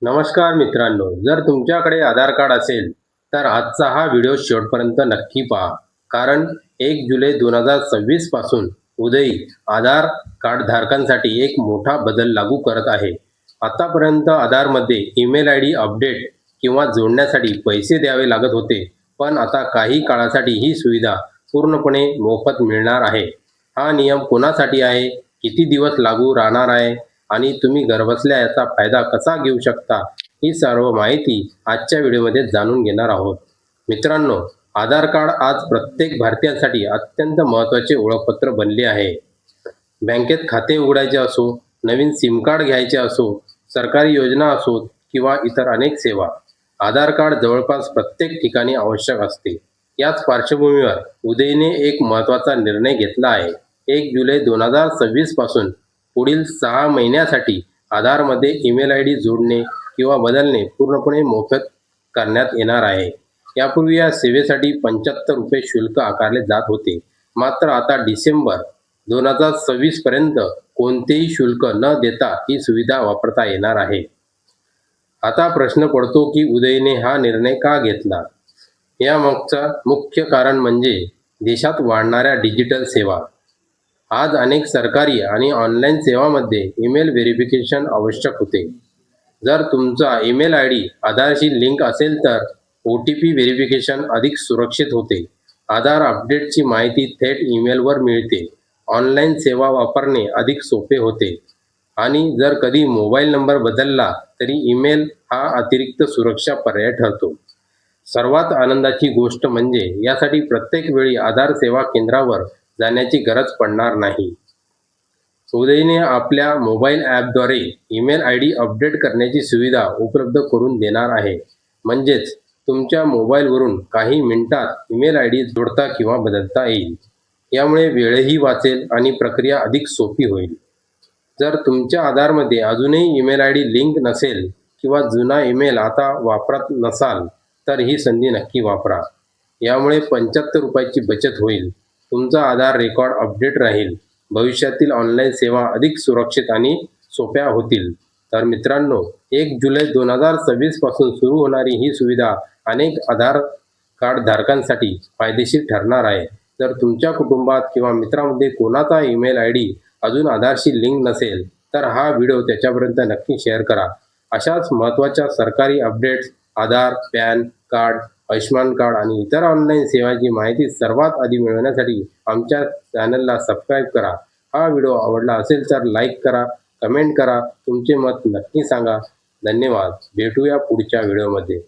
नमस्कार मित्रांनो, जर तुमच्याकडे आधार कार्ड असेल तर आजचा हा व्हिडिओ शेवटपर्यंत नक्की पहा. कारण 1 जुलै 2026 पासून उदयी आधार कार्ड धारकांसाठी एक मोठा बदल लागू करत आहे. आतापर्यंत आधारमध्ये ईमेल आय डी अपडेट किंवा जोडण्यासाठी पैसे द्यावे लागत होते, पण आता काही काळासाठी ही सुविधा पूर्णपणे मोफत मिळणार आहे. हा नियम कोणासाठी आहे, किती दिवस लागू राहणार आहे आणि तुम्ही घरबसल्या याचा फायदा कसा घेऊ शकता, ही सर्व माहिती आजच्या व्हिडिओमध्ये जाणून घेणार आहोत. मित्रांनो, आधार कार्ड आज प्रत्येक भारतीयासाठी अत्यंत महत्त्वाचे ओळखपत्र बनले आहे. बँकेत खाते उघडायचे असो, नवीन सिम कार्ड घ्यायचे असो, सरकारी योजना असोत किंवा इतर अनेक सेवा, आधार कार्ड जवळपास प्रत्येक ठिकाणी आवश्यक असते. याच पार्श्वभूमीवर उदयने एक महत्त्वाचा निर्णय घेतला आहे. 1 जुलै 2026 पासून पुढील 6 महिन्यासाठी आधारमध्ये ईमेल आय डी जोडणे किंवा बदलणे पूर्णपणे मोफत करण्यात येणार आहे. यापूर्वी या सेवेसाठी ₹75 शुल्क आकारले जात होते. मात्र आता डिसेंबर 2026 पर्यंत कोणतेही शुल्क न देता ही सुविधा वापरता येणार आहे. आता प्रश्न पडतो की उदयने हा निर्णय का घेतला? यामागचा मुख्य कारण म्हणजे देशात वाढणाऱ्या डिजिटल सेवा. आज अनेक सरकारी आणि ऑनलाईन सेवांमध्ये ईमेल व्हेरिफिकेशन आवश्यक होते. जर तुमचा ईमेल आय डी आधारशी लिंक असेल तर OTP व्हेरिफिकेशन अधिक सुरक्षित होते. आधार अपडेटची माहिती थेट ईमेलवर मिळते. ऑनलाईन सेवा वापरणे अधिक सोपे होते आणि जर कधी मोबाईल नंबर बदलला तरी ईमेल हा अतिरिक्त सुरक्षा पर्याय ठरतो. सर्वात आनंदाची गोष्ट म्हणजे यासाठी प्रत्येक वेळी आधार सेवा केंद्रावर जाण्याची गरज पडणार नाही. उदयने आपल्या मोबाईल ॲपद्वारे ईमेल आय डी अपडेट करण्याची सुविधा उपलब्ध करून देणार आहे. म्हणजेच तुमच्या मोबाईलवरून काही मिनिटात ईमेल आय डी जोडता किंवा बदलता येईल. यामुळे वेळही वाचेल आणि प्रक्रिया अधिक सोपी होईल. जर तुमच्या आधारमध्ये अजूनही ईमेल आय डी लिंक नसेल किंवा जुना ईमेल आता वापरत नसाल तर ही संधी नक्की वापरा. यामुळे ₹75ची बचत होईल. तुमचा आधार रेकॉर्ड अपडेट राहील. भविष्यातील ऑनलाईन सेवा अधिक सुरक्षित आणि सोप्या होतील. तर मित्रांनो, 1 जुलै 2026 पासून सुरू होणारी ही सुविधा अनेक आधार कार्ड धारकांसाठी फायदेशीर ठरणार आहे. जर तुमच्या कुटुंबात किंवा मित्रांमध्ये कोणाचा ईमेल आय डी अजून आधारशी लिंक नसेल तर हा व्हिडिओ त्याच्यापर्यंत नक्की शेअर करा. अशाच महत्त्वाच्या सरकारी अपडेट्स, आधार, पॅन कार्ड, आयुष्यमान कार्ड आणि इतर ऑनलाईन सेवांची माहिती सर्वात आधी मिळवण्यासाठी आमच्या चॅनलला सबस्क्राईब करा. हा व्हिडिओ आवडला असेल तर लाईक करा, कमेंट करा, तुमचे मत नक्की सांगा. धन्यवाद. भेटूया पुढच्या व्हिडिओमध्ये.